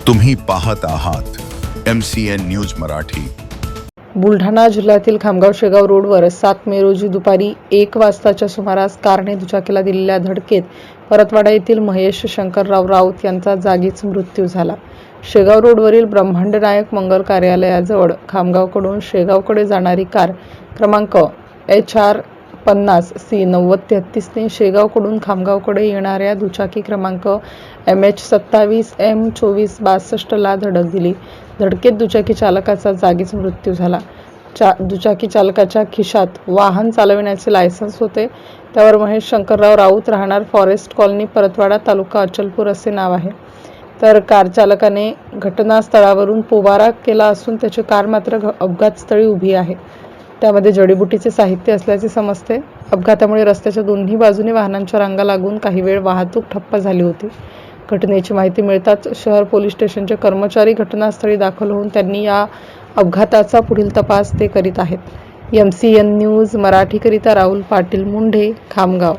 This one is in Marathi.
तुम्ही पाहत आहात MCN न्यूज मराठी। बुलढाणा जिल्ह्यातील खामगाव शेगाव रोडवर 7 मे रोजी दुपारी 1 वाजताच्या सुमारास कारने दुचाकीला दिलेल्या धडकेत परतवाडा येथील महेश शंकरराव राऊत यांचा जागीच मृत्यू झाला। शेगाव रोडवरील ब्रह्मांड नायक मंगल कार्यालयाजवळ खामगावकडून शेगावकडे जाणारी कार क्रमांक HR 50 C 9033 ने शेगावकडून खामगावकडे येणाऱ्या दुचाकी क्रमांक MH 27 M 2462 ला धडक दिली। धडकेत दुचाकी चालकाचा जागीच मृत्यू झाला। दुचाकी चालकाच्या खिशात वाहन चालविण्याचे लायसन्स होते। त्यावर महेश शंकरराव राऊत राहणार फॉरेस्ट कॉलनी परतवाडा तालुका अचलपूर असे नाव आहे। तर कार चालकाने घटनास्थळावरून पोबारा केला असून त्याची कार मात्र अपघातस्थळी उभी आहे। त्यामध्ये जडीबुटीचे साहित्य असल्याचे समजते। अपघातामुळे रस्त्याच्या दोन्ही बाजूने वाहनांच्या रांगा लागून काही वेळ वाहतूक ठप्प झाली होती। घटनेची माहिती मिळताच शहर पोलीस स्टेशनचे कर्मचारी घटनास्थळी दाखल होऊन त्यांनी या अपघाताचा पुढील तपास ते करीत आहेत। MCN न्यूज मराठीकरिता राहुल पाटील मुंढे, खामगाव।